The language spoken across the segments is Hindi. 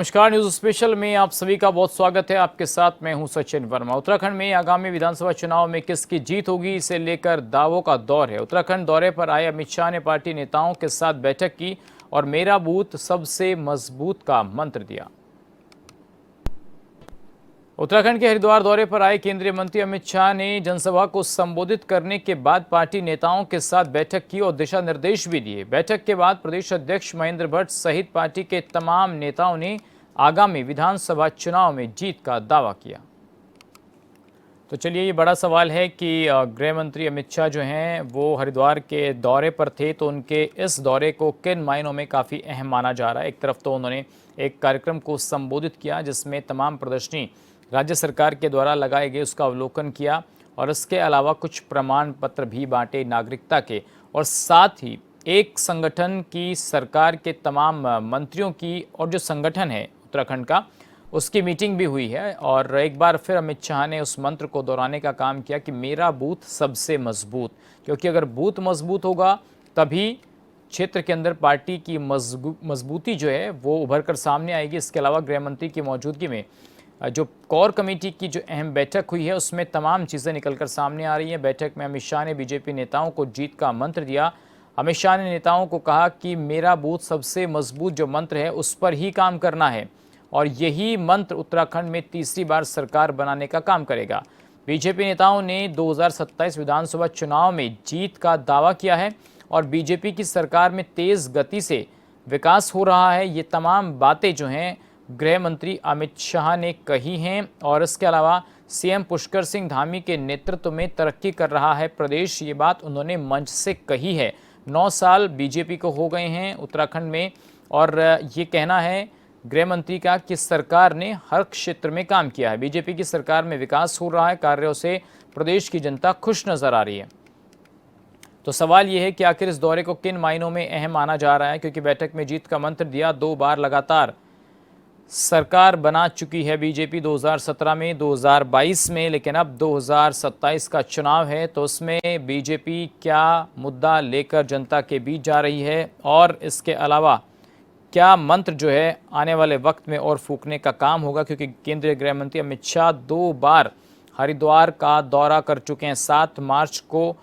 नमस्कार, न्यूज स्पेशल में आप सभी का बहुत स्वागत है। आपके साथ मैं हूं सचिन वर्मा। उत्तराखंड में आगामी विधानसभा चुनाव में किसकी जीत होगी, इसे लेकर दावों का दौर है। उत्तराखंड दौरे पर आए अमित शाह ने पार्टी नेताओं के साथ बैठक की और मेरा बूथ सबसे मजबूत का मंत्र दिया। उत्तराखंड के हरिद्वार दौरे पर आए केंद्रीय मंत्री अमित शाह ने जनसभा को संबोधित करने के बाद पार्टी नेताओं के साथ बैठक की और दिशा निर्देश भी दिए। बैठक के बाद प्रदेश अध्यक्ष महेंद्र भट्ट सहित पार्टी के तमाम नेताओं ने आगामी विधानसभा चुनाव में जीत का दावा किया। तो चलिए, ये बड़ा सवाल है कि गृह मंत्री अमित शाह जो हैं वो हरिद्वार के दौरे पर थे, तो उनके इस दौरे को किन मायनों में काफ़ी अहम माना जा रहा है। एक तरफ तो उन्होंने एक कार्यक्रम को संबोधित किया जिसमें तमाम प्रदर्शनी राज्य सरकार के द्वारा लगाए गए उसका अवलोकन किया और इसके अलावा कुछ प्रमाण पत्र भी बांटे नागरिकता के, और साथ ही एक संगठन की सरकार के तमाम मंत्रियों की और जो संगठन है उत्तराखंड का उसकी मीटिंग भी हुई है। और एक बार फिर अमित शाह ने उस मंत्र को दोहराने का काम किया कि मेरा बूथ सबसे मजबूत, क्योंकि अगर बूथ मजबूत होगा तभी क्षेत्र के अंदर पार्टी की मजबूती जो है वो उभर कर सामने आएगी। इसके अलावा गृह मंत्री की मौजूदगी में जो कोर कमेटी की जो अहम बैठक हुई है उसमें तमाम चीज़ें निकलकर सामने आ रही हैं। बैठक में अमित शाह ने बीजेपी नेताओं को जीत का मंत्र दिया। अमित शाह ने नेताओं को कहा कि मेरा बूथ सबसे मजबूत जो मंत्र है उस पर ही काम करना है और यही मंत्र उत्तराखंड में तीसरी बार सरकार बनाने का काम करेगा। बीजेपी नेताओं ने 2027 विधानसभा चुनाव में जीत का दावा किया है और बीजेपी की सरकार में तेज गति से विकास हो रहा है। ये तमाम बातें जो हैं गृह मंत्री अमित शाह ने कही हैं और इसके अलावा सीएम पुष्कर सिंह धामी के नेतृत्व में तरक्की कर रहा है प्रदेश, ये बात उन्होंने मंच से कही है। 9 साल बीजेपी को हो गए हैं उत्तराखंड में और ये कहना है गृह मंत्री का कि सरकार ने हर क्षेत्र में काम किया है। बीजेपी की सरकार में विकास हो रहा है, कार्यों से प्रदेश की जनता खुश नजर आ रही है। तो सवाल यह है कि आखिर इस दौरे को किन मायनों में अहम माना जा रहा है, क्योंकि बैठक में जीत का मंत्र दिया। 2 बार लगातार सरकार बना चुकी है बीजेपी, 2017 में, 2022 में, लेकिन अब 2027 का चुनाव है तो उसमें बीजेपी क्या मुद्दा लेकर जनता के बीच जा रही है और इसके अलावा क्या मंत्र जो है आने वाले वक्त में और फूकने का काम होगा, क्योंकि केंद्रीय गृह मंत्री अमित शाह 2 बार हरिद्वार का दौरा कर चुके हैं। 7 मार्च को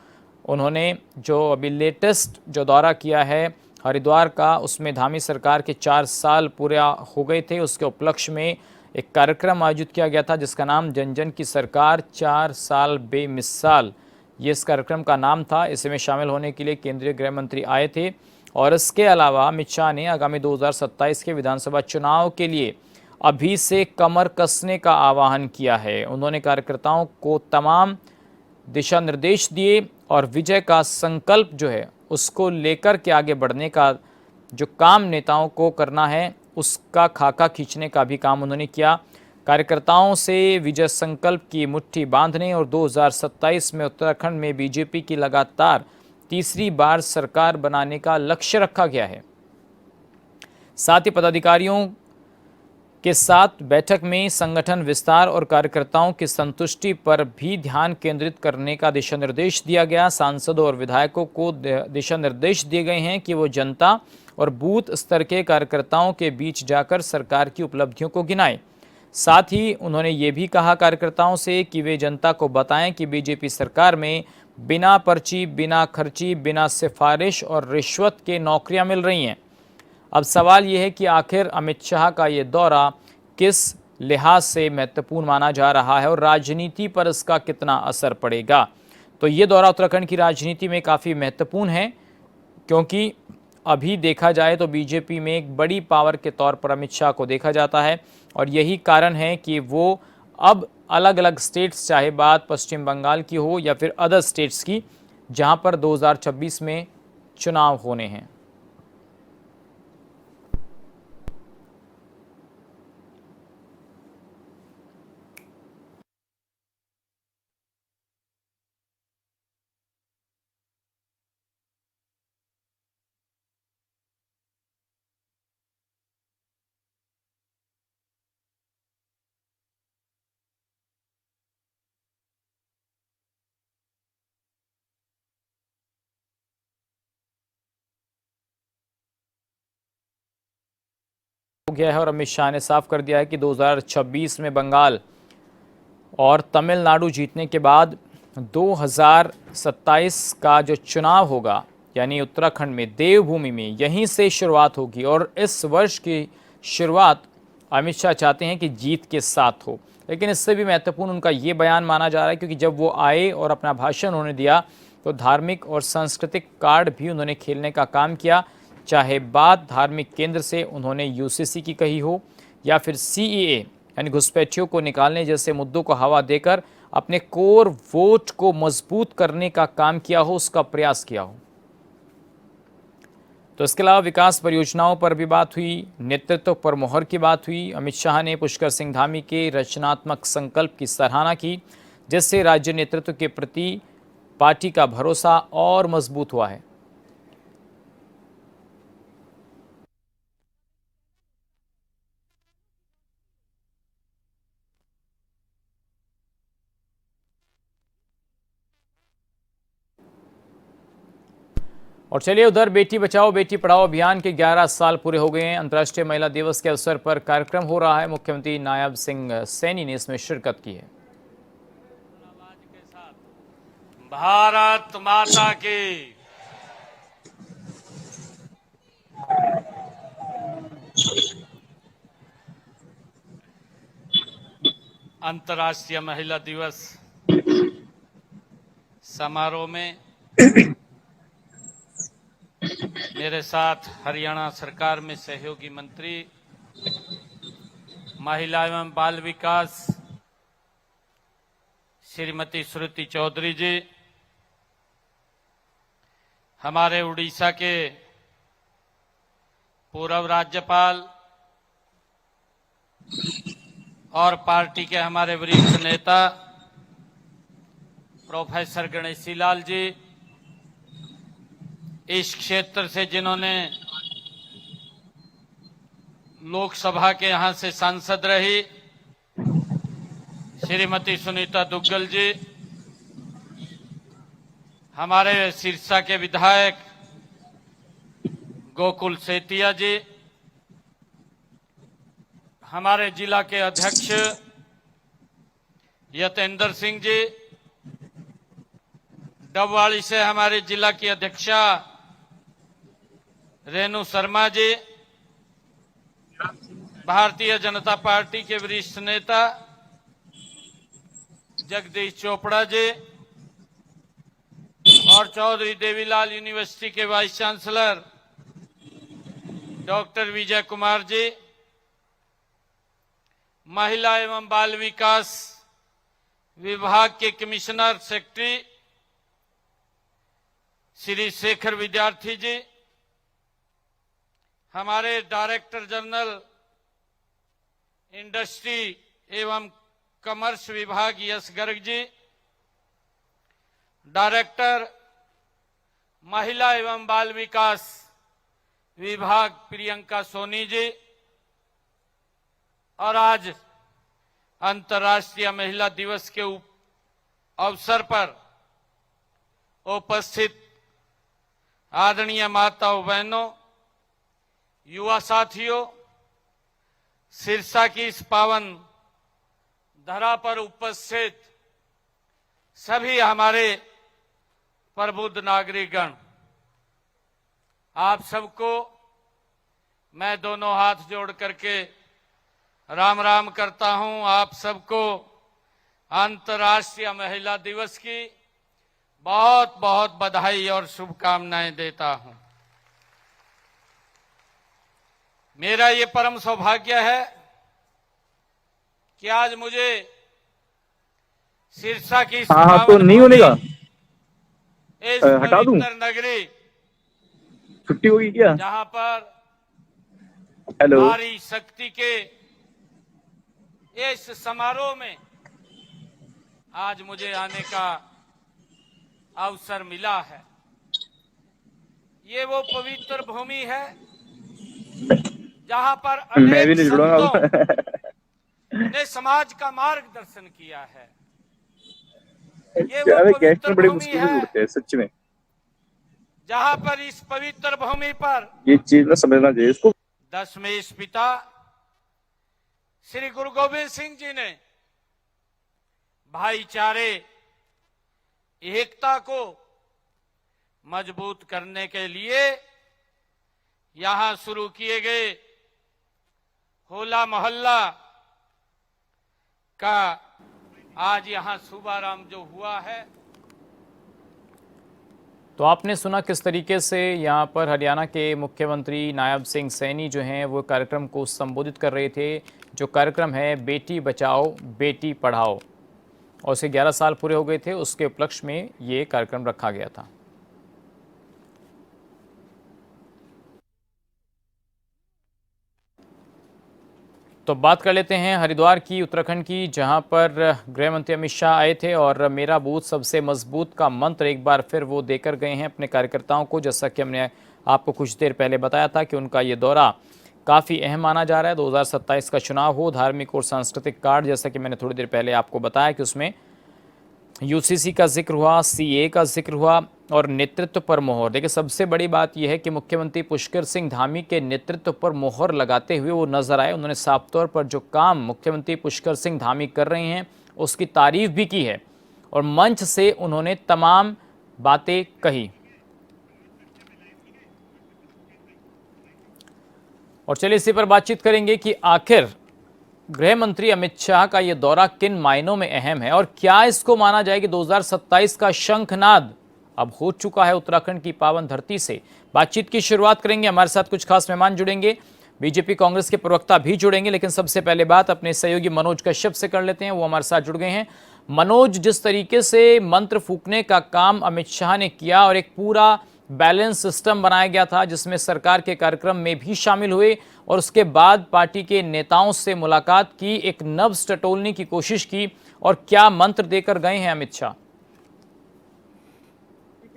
उन्होंने जो अभी लेटेस्ट जो दौरा किया है हरिद्वार का, उसमें धामी सरकार के 4 साल पूरे हो गए थे। उसके उपलक्ष्य में एक कार्यक्रम आयोजित किया गया था जिसका नाम जन जन की सरकार 4 साल बेमिसाल, ये इस कार्यक्रम का नाम था। इसमें शामिल होने के लिए केंद्रीय गृह मंत्री आए थे और इसके अलावा अमित शाह ने आगामी 2027 के विधानसभा चुनाव के लिए अभी से कमर कसने का आह्वान किया है। उन्होंने कार्यकर्ताओं को तमाम दिशा निर्देश दिए और विजय का संकल्प जो है उसको लेकर के आगे बढ़ने का जो काम नेताओं को करना है उसका खाका खींचने का भी काम उन्होंने किया। कार्यकर्ताओं से विजय संकल्प की मुट्ठी बांधने और 2027 में उत्तराखंड में बीजेपी की लगातार तीसरी बार सरकार बनाने का लक्ष्य रखा गया है। साथ ही पदाधिकारियों के साथ बैठक में संगठन विस्तार और कार्यकर्ताओं की संतुष्टि पर भी ध्यान केंद्रित करने का दिशा निर्देश दिया गया। सांसदों और विधायकों को दिशा निर्देश दिए गए हैं कि वो जनता और बूथ स्तर के कार्यकर्ताओं के बीच जाकर सरकार की उपलब्धियों को गिनाएं। साथ ही उन्होंने ये भी कहा कार्यकर्ताओं से कि वे जनता को बताएं कि बीजेपी सरकार में बिना पर्ची, बिना खर्ची, बिना सिफारिश और रिश्वत के नौकरियां मिल रही हैं। अब सवाल यह है कि आखिर अमित शाह का ये दौरा किस लिहाज से महत्वपूर्ण माना जा रहा है और राजनीति पर इसका कितना असर पड़ेगा। तो ये दौरा उत्तराखंड की राजनीति में काफ़ी महत्वपूर्ण है, क्योंकि अभी देखा जाए तो बीजेपी में एक बड़ी पावर के तौर पर अमित शाह को देखा जाता है और यही कारण है कि वो अब अलग अलग स्टेट्स, चाहे बात पश्चिम बंगाल की हो या फिर अदर स्टेट्स की, जहां पर 2026 में चुनाव होने हैं। गया है और अमित शाह ने साफ कर दिया है कि 2026 में बंगाल और तमिलनाडु जीतने के बाद 2027 का जो चुनाव होगा यानी उत्तराखंड में देवभूमि में यहीं से शुरुआत होगी और इस वर्ष की शुरुआत अमित शाह चाहते हैं कि जीत के साथ हो। लेकिन इससे भी महत्वपूर्ण उनका ये बयान माना जा रहा है क्योंकि जब वो आए और अपना भाषण उन्होंने दिया तो धार्मिक और सांस्कृतिक कार्ड भी उन्होंने खेलने का काम किया, चाहे बात धार्मिक केंद्र से उन्होंने यूसीसी की कही हो या फिर सीएए यानी घुसपैठियों को निकालने जैसे मुद्दों को हवा देकर अपने कोर वोट को मजबूत करने का काम किया हो, उसका प्रयास किया हो। तो इसके अलावा विकास परियोजनाओं पर भी बात हुई, नेतृत्व पर मोहर की बात हुई। अमित शाह ने पुष्कर सिंह धामी के रचनात्मक संकल्प की सराहना की जिससे राज्य नेतृत्व के प्रति पार्टी का भरोसा और मजबूत हुआ है। और चलिए उधर बेटी बचाओ बेटी पढ़ाओ अभियान के 11 साल पूरे हो गए हैं। अंतर्राष्ट्रीय महिला दिवस के अवसर पर कार्यक्रम हो रहा है। मुख्यमंत्री नायब सिंह सैनी ने इसमें शिरकत की है। भारत माता की अंतर्राष्ट्रीय महिला दिवस समारोह में मेरे साथ हरियाणा सरकार में सहयोगी मंत्री महिला एवं बाल विकास श्रीमती श्रुति चौधरी जी, हमारे उड़ीसा के पूर्व राज्यपाल और पार्टी के हमारे वरिष्ठ नेता प्रोफेसर गणेशी लाल जी, इस क्षेत्र से जिन्होंने लोकसभा के यहां से सांसद रही श्रीमती सुनीता दुग्गल जी, हमारे सिरसा के विधायक गोकुल सेतिया जी, हमारे जिला के अध्यक्ष यतेंद्र सिंह जी, डबवाली से हमारे जिला की अध्यक्षा रेणु शर्मा जी, भारतीय जनता पार्टी के वरिष्ठ नेता जगदीश चोपड़ा जी और चौधरी देवीलाल यूनिवर्सिटी के vice chancellor doctor Vijay Kumar ji, महिला एवं बाल विकास विभाग के कमिश्नर सेक्रेटरी श्री शेखर विद्यार्थी जी, हमारे डायरेक्टर जनरल इंडस्ट्री एवं कॉमर्स विभाग यश गर्ग जी, डायरेक्टर महिला एवं बाल विकास विभाग प्रियंका सोनी जी, और आज अंतर्राष्ट्रीय महिला दिवस के अवसर पर उपस्थित आदरणीय माताओं बहनों, युवा साथियों, सिरसा की इस पावन धरा पर उपस्थित सभी हमारे प्रबुद्ध नागरिकगण, आप सबको मैं दोनों हाथ जोड़ करके राम राम करता हूं। आप सबको अंतर्राष्ट्रीय महिला दिवस की बहुत बहुत बधाई और शुभकामनाएं देता हूं। मेरा ये परम सौभाग्य है कि आज मुझे सिरसा की तो नहीं होने का इस हटा दूं, पवित्र नगरी, छुट्टी होगी क्या? जहां पर हेलो, नारी शक्ति के इस समारोह में आज मुझे आने का अवसर मिला है। ये वो पवित्र भूमि है जहां पर मैं भी अनेक नहीं जुड़ूंगा संतों ने समाज का मार्गदर्शन किया है। ये क्या वो गेस्ट पवित्र में बड़े भूमि मुश्किल से है जुड़ते हैं सच में। जहां पर इस पवित्र भूमि पर ये चीज ना समझना चाहिए इसको। दशमेश पिता श्री गुरु गोविंद सिंह जी ने भाईचारे, एकता को मजबूत करने के लिए यहां शुरू किए गए होला मोहल्ला का आज यहां शुभारंभ जो हुआ है। तो आपने सुना किस तरीके से यहाँ पर हरियाणा के मुख्यमंत्री नायब सिंह सैनी जो हैं वो कार्यक्रम को संबोधित कर रहे थे, जो कार्यक्रम है बेटी बचाओ बेटी पढ़ाओ, और उसे 11 साल पूरे हो गए थे, उसके उपलक्ष्य में ये कार्यक्रम रखा गया था। तो बात कर लेते हैं हरिद्वार की, उत्तराखंड की, जहां पर गृह मंत्री अमित शाह आए थे और मेरा बूथ सबसे मजबूत का मंत्र एक बार फिर वो देकर गए हैं अपने कार्यकर्ताओं को। जैसा कि हमने आपको कुछ देर पहले बताया था कि उनका ये दौरा काफ़ी अहम माना जा रहा है। 2027 का चुनाव हो, धार्मिक और सांस्कृतिक कार्ड, जैसा कि मैंने थोड़ी देर पहले आपको बताया कि उसमें यूसीसी का जिक्र हुआ, सीए का जिक्र हुआ और नेतृत्व पर मोहर। देखिए, सबसे बड़ी बात यह है कि मुख्यमंत्री पुष्कर सिंह धामी के नेतृत्व पर मोहर लगाते हुए वो नजर आए। उन्होंने साफ तौर पर जो काम मुख्यमंत्री पुष्कर सिंह धामी कर रहे हैं उसकी तारीफ भी की है और मंच से उन्होंने तमाम बातें कही। और चलिए इसी पर बातचीत करेंगे कि आखिर गृह मंत्री अमित शाह का यह दौरा किन मायनों में अहम है और क्या इसको माना जाए कि 2027 का शंखनाद अब हो चुका है उत्तराखंड की पावन धरती से। बातचीत की शुरुआत करेंगे, हमारे साथ कुछ खास मेहमान जुड़ेंगे, बीजेपी कांग्रेस के प्रवक्ता भी जुड़ेंगे, लेकिन सबसे पहले बात अपने सहयोगी मनोज कश्यप से कर लेते हैं, वो हमारे साथ जुड़ गए हैं। मनोज, जिस तरीके से मंत्र फूकने का काम अमित शाह ने किया और एक पूरा बैलेंस सिस्टम बनाया गया था जिसमें सरकार के कार्यक्रम में भी शामिल हुए और उसके बाद पार्टी के नेताओं से मुलाकात की, एक नब्ज टटोलने की कोशिश की, और क्या मंत्र देकर गए हैं अमित शाह?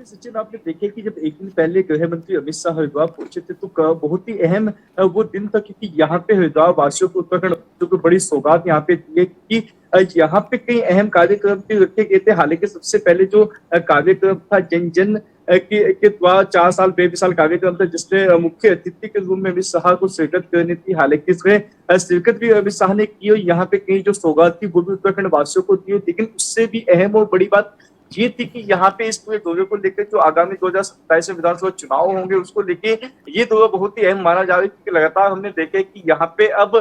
सचिन, आपने देखे कि जब एक दिन पहले गृह मंत्री अमित शाह हरिद्वार पहुंचे थे तो बहुत ही अहम वो दिन था, क्योंकि यहाँ पे हरिद्वार वासियों को, उत्तराखंड वासियों को बड़ी सौगात यहाँ पे दी है कि यहाँ पे कई अहम कार्यक्रम भी रखे गए थे। हालांकि सबसे पहले जो कार्यक्रम था जन जन के द्वारा 4 साल बेमिसाल कार्यक्रम था, जिसमें मुख्य अतिथि के रूप में अमित शाह को शिरकत करनी थी। हालांकि इसमें शिरकत भी अमित शाह ने की और यहाँ पे कई जो सौगात थी वो भी उत्तराखंड वासियों को दी। लेकिन उससे भी अहम और बड़ी बात ये थी कि यहाँ पे इस पूरे दौरे को लेकर जो आगामी 2027 में विधानसभा चुनाव होंगे उसको लेके ये दौरा बहुत ही अहम माना जा रहा है, क्योंकि लगातार हमने देखा कि यहाँ पे अब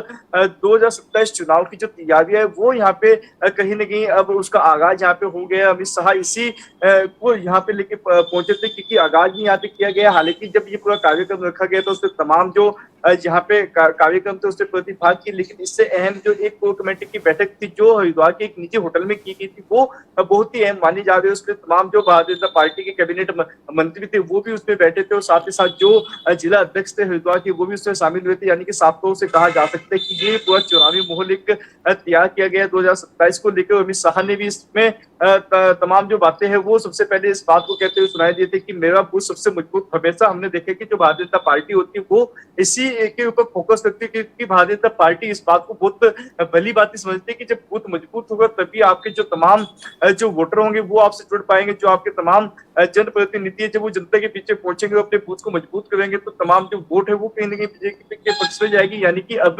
2027 चुनाव की जो तैयारियां है वो यहाँ पे कहीं ना कहीं अब उसका आगाज यहाँ पे हो गया। अमित शाह इसी को यहाँ पे लेके पहुंचे थे, क्योंकि आगाज भी यहाँ पे किया गया। हालांकि जब ये पूरा कार्यक्रम रखा गया तो उसमें तमाम जो यहाँ पे कार्यक्रम थे उससे प्रतिभाग की, लेकिन इससे अहम जो एक कोर कमेटी की बैठक थी जो हरिद्वार के एक निजी होटल में की गई थी वो बहुत ही अहम मानी जा रही है। उसमें तमाम जो भारतीय जनता पार्टी के कैबिनेट मंत्री थे वो भी उसमें बैठे थे और साथ ही साथ जो जिला अध्यक्ष थे हरिद्वार के वो भी उसमें शामिल हुए थे। यानी कि साफ तौर से कहा जा सकता है कि ये पूरा चुनावी माहौल एक तैयार किया गया 2027 को लेकर। अमित शाह ने भी इसमें तमाम जो बातें हैं वो सबसे पहले इस बात को कहते हुए सुनाई दिए थे कि मेरा बूथ सबसे मजबूत। हमेशा हमने देखा कि जो भारतीय जनता पार्टी होती है वो इसी के ऊपर फोकस रखती है कि भारतीय जनता पार्टी इस बात को बहुत भली बात समझती है कि जब बूथ मजबूत होगा तभी आपके जो तमाम जो वोटर होंगे वो आपसे जुड़ पाएंगे। जो आपके तमाम जनप्रतिनिधि है जब वो जनता के पीछे पहुंचेंगे और अपने बूथ को मजबूत करेंगे तो तमाम जो वोट है वो कहीं ना कहीं बीजेपी के पक्ष में जाएगी। यानी कि अब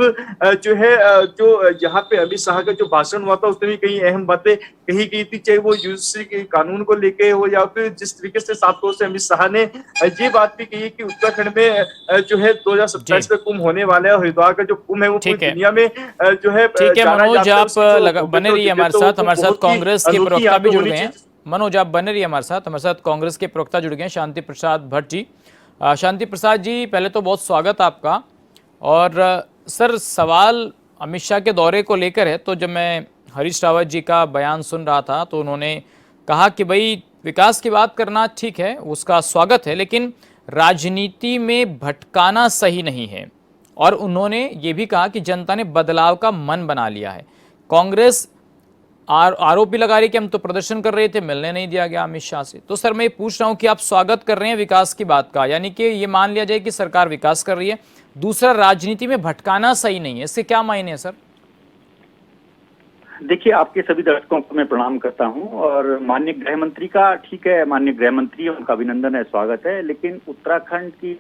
जो है जो यहाँ पे अमित शाह का जो भाषण हुआ था उसमें भी कई अहम बातें कही गई थी, चाहे वो यूजीसी के कानून को लेके हो या फिर जिस तरीके से साफ तौर से अमित शाह ने ये बात भी कही कि उत्तराखंड में जो है 2027 में कुंभ होने वाला है। हरिद्वार का जो कुंभ है वो पूरी दुनिया में जो है। ठीक है मनोज, आप बने रहिए हमारे साथ कांग्रेस के प्रवक्ता भी जुड़ गए हैं। मनोज, आप बने रहिए हमारे साथ कांग्रेस के प्रवक्ता जुड़ गए हैं, शांति प्रसाद भट्ट जी। शांति प्रसाद जी, पहले तो बहुत स्वागत आपका। और सर, सवाल अमित शाह के दौरे को लेकर है। तो जब मैं हरीश रावत जी का बयान सुन रहा था तो उन्होंने कहा कि भाई विकास की बात करना ठीक है, उसका स्वागत है, लेकिन राजनीति में भटकाना सही नहीं है। और उन्होंने ये भी कहा कि जनता ने बदलाव का मन बना लिया है। कांग्रेस आरोप भी लगा रही कि हम तो प्रदर्शन कर रहे थे, मिलने नहीं दिया गया अमित शाह से। तो सर मैं पूछ रहा हूं कि आप स्वागत कर रहे हैं विकास की बात का, यानी कि ये मान लिया जाए कि सरकार विकास कर रही है, दूसरा राजनीति में भटकाना सही नहीं है, इससे क्या मायने है सर? देखिए, आपके सभी दर्शकों को मैं प्रणाम करता हूं और माननीय गृह मंत्री का ठीक है, माननीय गृह मंत्री उनका अभिनंदन है, स्वागत है। लेकिन उत्तराखंड की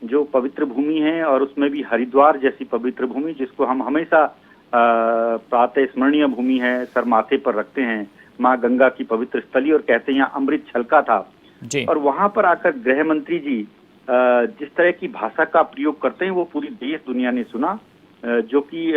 जो पवित्र भूमि है और उसमें भी हरिद्वार जैसी पवित्र भूमि जिसको हम हमेशा प्रातः स्मरणीय भूमि है, सर माथे पर रखते हैं, माँ गंगा की पवित्र स्थली, और कहते हैं यहाँ अमृत छलका था। जी। और वहां पर आकर गृह मंत्री जी जिस तरह की भाषा का प्रयोग करते हैं वो पूरी देश दुनिया ने सुना, जो कि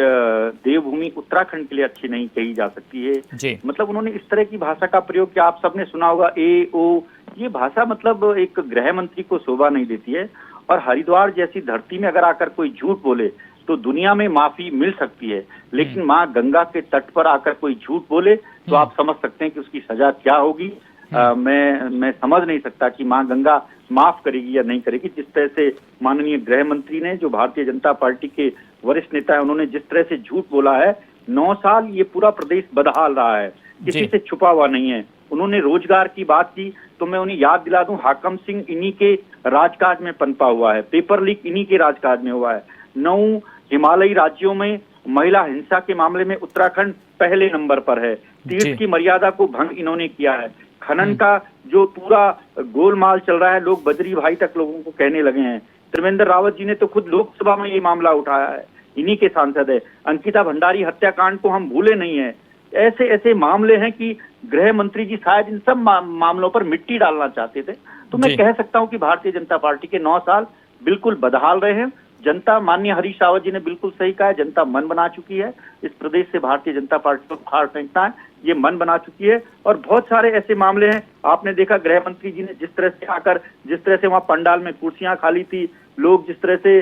देवभूमि उत्तराखंड के लिए अच्छी नहीं कही जा सकती है। जी। मतलब उन्होंने इस तरह की भाषा का प्रयोग किया, आप सबने सुना होगा ए ओ, ये भाषा मतलब एक गृह मंत्री को शोभा नहीं देती है। और हरिद्वार जैसी धरती में अगर आकर कोई झूठ बोले तो दुनिया में माफी मिल सकती है, लेकिन माँ गंगा के तट पर आकर कोई झूठ बोले तो आप समझ सकते हैं कि उसकी सजा क्या होगी। मैं समझ नहीं सकता कि माँ गंगा माफ करेगी या नहीं करेगी। जिस तरह से माननीय गृह मंत्री ने, जो भारतीय जनता पार्टी के वरिष्ठ नेता है, उन्होंने जिस तरह से झूठ बोला है, 9 साल ये पूरा प्रदेश बदहाल रहा है, किसी से छुपा हुआ नहीं है। उन्होंने रोजगार की बात की तो मैं उन्हें याद दिला दूं, हाकम सिंह इन्हीं के राजकाज में पनपा हुआ है, पेपर लीक इन्हीं के राजकाज में हुआ है। 9 हिमालयी राज्यों में महिला हिंसा के मामले में उत्तराखंड पहले नंबर पर है। तीर्थ की मर्यादा को भंग इन्होंने किया है। खनन का जो पूरा गोलमाल चल रहा है, लोग बजरी भाई तक लोगों को कहने लगे हैं। त्रिवेंद्र रावत जी ने तो खुद लोकसभा में ये मामला उठाया है, इन्हीं के सांसद है। अंकिता भंडारी हत्याकांड को हम भूले नहीं है। ऐसे ऐसे मामले हैं कि गृह मंत्री जी शायद इन सब मामलों पर मिट्टी डालना चाहते थे। तो मैं कह सकता हूं कि भारतीय जनता पार्टी के 9 साल बिल्कुल बदहाल रहे हैं। जनता, माननीय हरीश रावत जी ने बिल्कुल सही कहा है, जनता मन बना चुकी है। इस प्रदेश से भारतीय जनता पार्टी को उखाड़ फेंकना है, ये मन बना चुकी है। और बहुत सारे ऐसे मामले हैं, आपने देखा गृह मंत्री जी ने जिस तरह से आकर, जिस तरह से वहां पंडाल में कुर्सियां खाली थी, लोग जिस तरह से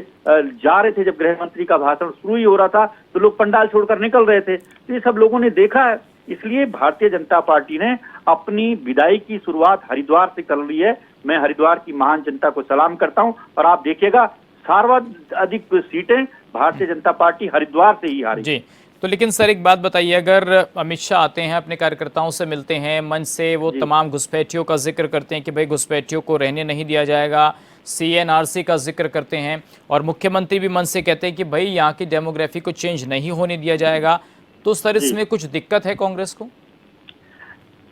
जा रहे थे, जब गृह मंत्री का भाषण शुरू ही हो रहा था तो लोग पंडाल छोड़कर निकल रहे थे, तो ये सब लोगों ने देखा है। इसलिए भारतीय जनता पार्टी ने अपनी विदाई की शुरुआत हरिद्वार से कर ली है। मैं हरिद्वार की महान जनता को सलाम करता हूं और आप देखिएगा सर्वाधिक सीटें भारतीय जनता पार्टी हरिद्वार से ही हारी। जी। तो लेकिन सर एक बात बताइए, अगर अमित शाह आते हैं, अपने कार्यकर्ताओं से मिलते हैं, मंच से वो तमाम घुसपैठियों का जिक्र करते हैं कि भाई घुसपैठियों को रहने नहीं दिया जाएगा, CNRC का जिक्र करते हैं, और मुख्यमंत्री भी मंच से कहते हैं कि भाई यहाँ की डेमोग्राफी को चेंज नहीं होने दिया जाएगा, तो सर इसमें कुछ दिक्कत है कांग्रेस को?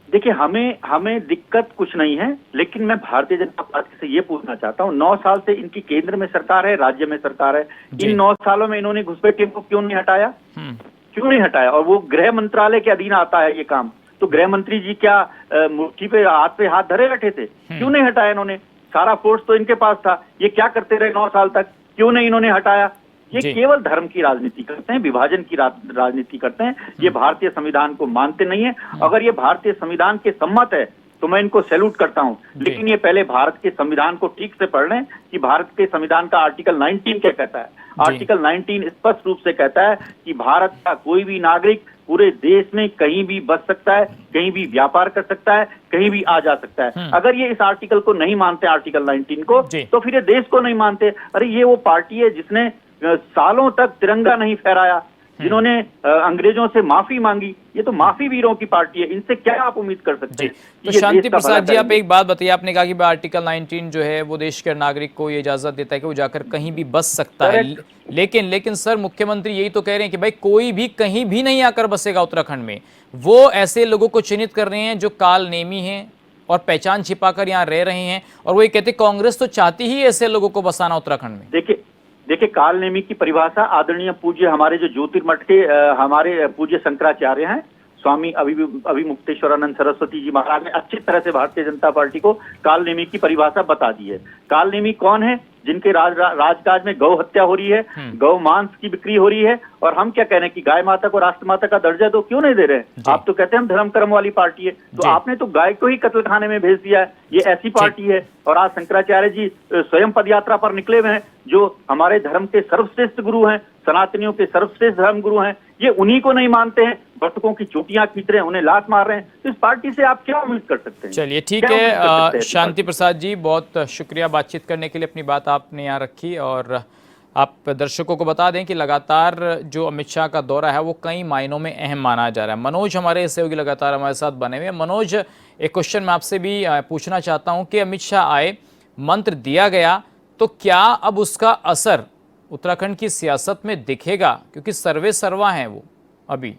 देखिए, हमें दिक्कत कुछ नहीं है, लेकिन मैं भारतीय जनता पार्टी से ये पूछना चाहता हूँ, 9 साल से इनकी केंद्र में सरकार है, राज्य में सरकार है, इन 9 सालों में इन्होंने घुसपैठियों को क्यों नहीं हटाया? क्यों नहीं हटाया? और वो गृह मंत्रालय के अधीन आता है ये काम, तो गृह मंत्री जी क्या मुट्ठी पे हाथ धरे बैठे थे? क्यों नहीं हटाया इन्होंने? सारा फोर्स तो इनके पास था, ये क्या करते रहे 9 साल तक? क्यों नहीं इन्होंने हटाया? ये केवल धर्म की राजनीति करते हैं, विभाजन की राजनीति करते हैं। ये भारतीय संविधान को मानते नहीं है। अगर ये भारतीय संविधान के सम्मत है तो मैं इनको सैल्यूट करता हूं, लेकिन ये पहले भारत के संविधान को ठीक से पढ़ लें कि भारत के संविधान का आर्टिकल 19 क्या कहता है। आर्टिकल 19 स्पष्ट रूप से कहता है कि भारत का कोई भी नागरिक पूरे देश में कहीं भी बस सकता है, कहीं भी व्यापार कर सकता है, कहीं भी आ जा सकता है। अगर ये इस आर्टिकल को नहीं मानते, आर्टिकल 19 को, तो फिर ये देश को नहीं मानते। अरे ये वो पार्टी है जिसने सालों तक तिरंगा नहीं फहराया, जिन्होंने अंग्रेजों से माफी मांगी। ये तो माफी वीरों की पार्टी है, इनसे क्या आप उम्मीद कर सकते हैं? तो शांति प्रसाद जी, आप एक बात बताइए, आपने कहा कि आर्टिकल 19 जो है वो देश के नागरिक को ये इजाजत देता है कि वो जाकर कहीं भी बस सकता है, लेकिन सर मुख्यमंत्री यही तो कह रहे हैं कि भाई कोई भी कहीं भी नहीं आकर बसेगा उत्तराखंड में। वो ऐसे लोगों को चिन्हित कर रहे हैं जो काल नेमी हैं और पहचान छिपाकर यहाँ रह रहे हैं, और वो ये कहते कांग्रेस तो चाहती ही ऐसे लोगों को बसाना उत्तराखंड में। देखिए, काल नेमी की परिभाषा आदरणीय पूज्य हमारे जो ज्योतिर्मठ के हमारे पूज्य शंकराचार्य हैं, स्वामी अभिमुक्तेश्वरानंद सरस्वती जी महाराज ने अच्छी तरह से भारतीय जनता पार्टी को काल नेमी की परिभाषा बता दी है। काल नेमी कौन है? जिनके राजकाज में गौ हत्या हो रही है, गौ मांस की बिक्री हो रही है, और हम क्या कह रहे हैं कि गाय माता को राष्ट्र माता का दर्जा दो, क्यों नहीं दे रहे हैं? आप तो कहते हैं हम धर्म कर्म वाली पार्टी है, तो आपने तो गाय को ही कत्ल खाने में भेज दिया है। ये ऐसी पार्टी है। और आज शंकराचार्य जी स्वयं पदयात्रा पर निकले हुए हैं, जो हमारे धर्म के सर्वश्रेष्ठ गुरु हैं, सनातनियों के सर्वश्रेष्ठ धर्म गुरु हैं, ये उन्हीं को नहीं मानते हैं, बटुकों की चोटियां खींच रहे हैं, उन्हें लात मार रहे हैं। तो इस पार्टी से आप क्या उम्मीद कर सकते हैं? चलिए ठीक है, शांति प्रसाद जी, बहुत शुक्रिया बातचीत करने के लिए, अपनी बात आपने यहाँ रखी। और आप दर्शकों को बता दें कि लगातार जो अमित शाह का दौरा है वो कई मायनों में अहम माना जा रहा है। मनोज हमारे सहयोगी लगातार हमारे साथ बने हुए हैं। मनोज, एक क्वेश्चन मैं आपसे भी पूछना चाहता हूँ कि अमित शाह आए, मंत्र दिया गया, तो क्या अब उसका असर उत्तराखंड की सियासत में दिखेगा? क्योंकि सर्वे सर्वा हैं वो अभी।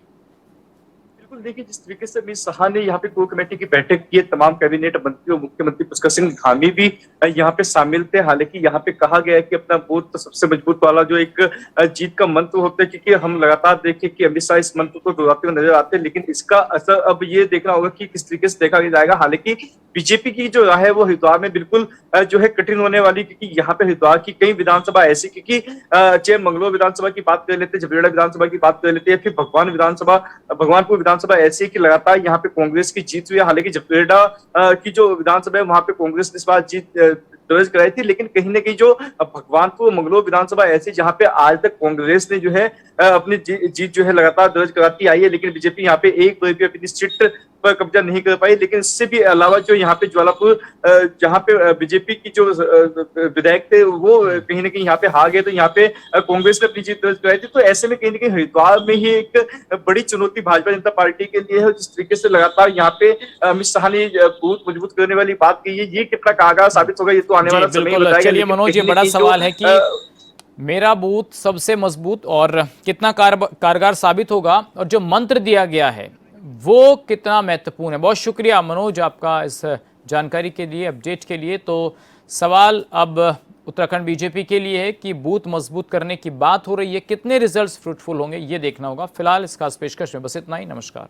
बिल्कुल देखिए, जिस तरीके से अमित शाह ने यहाँ पे कोर कमेटी की बैठक की है, तमाम कैबिनेट मंत्री और मुख्यमंत्री पुष्कर सिंह धामी भी यहाँ पे शामिल थे। हालांकि यहाँ पे कहा गया है कि अपना बूथ सबसे मजबूत वाला जो एक जीत का मंत्र होता है, क्योंकि हम लगातार देखें कि अमित शाह इस मंत्र को दोहराते हुए नजर आते हैं, लेकिन इसका असर अब ये देखना होगा कि किस तरीके से देखा जाएगा। हालांकि बीजेपी की जो राह है वो हरिद्वार में बिल्कुल जो है कठिन होने वाली, क्योंकि यहाँ पे हरिद्वार की कई विधानसभा ऐसी, क्योंकि चाहे मंगलोर विधानसभा की बात कर लेते, झबरेड़ा विधानसभा की बात कर लेते, या फिर भगवानपुर विधानसभा ऐसी कि लगातार यहाँ पे कांग्रेस की जीत हुई है। हालांकि झबरेड़ा की जो विधानसभा है वहां पे कांग्रेस ने इस बार जीत दर्ज कराई थी, लेकिन कहीं ना कहीं जो भगवानपुर मंगलोर विधानसभा ऐसी जहां पे आज तक कांग्रेस ने जो है अपनी जीत जो है लगातार दर्ज कराती आई है, लेकिन बीजेपी यहाँ पे एक बार भी अपनी सीट पर कब्जा नहीं कर पाई। लेकिन इससे भी अलावा जो यहाँ पे ज्वालापुर जहाँ पे बीजेपी की जो विधायक थे वो कहीं ना कहीं यहाँ पे हार गए, तो यहाँ पे कांग्रेस ने अपनी जीत दर्ज कराई थी। तो ऐसे में कहीं ना कहीं हरिद्वार में ही एक बड़ी चुनौती भाजपा जनता पार्टी के लिए है। जिस तरीके से लगातार यहाँ पे अमित शाह ने बूथ मजबूत करने वाली बात की है, ये कितना कारगर साबित होगा ये तो आने वाला समय बिल्कुल। बताएगा। चलिए लेकिन मनोज, ये कहीं ना बड़ा कहीं सवाल है कि मेरा बूथ सबसे मजबूत और कितना कारगर साबित होगा, और जो मंत्र दिया गया है वो कितना महत्वपूर्ण है। बहुत शुक्रिया मनोज आपका इस जानकारी के लिए, अपडेट के लिए। तो सवाल अब उत्तराखंड बीजेपी के लिए है कि बूथ मजबूत करने की बात हो रही है, कितने रिजल्ट्स फ्रूटफुल होंगे ये देखना होगा। फिलहाल इस खास पेशकश में बस इतना ही। नमस्कार।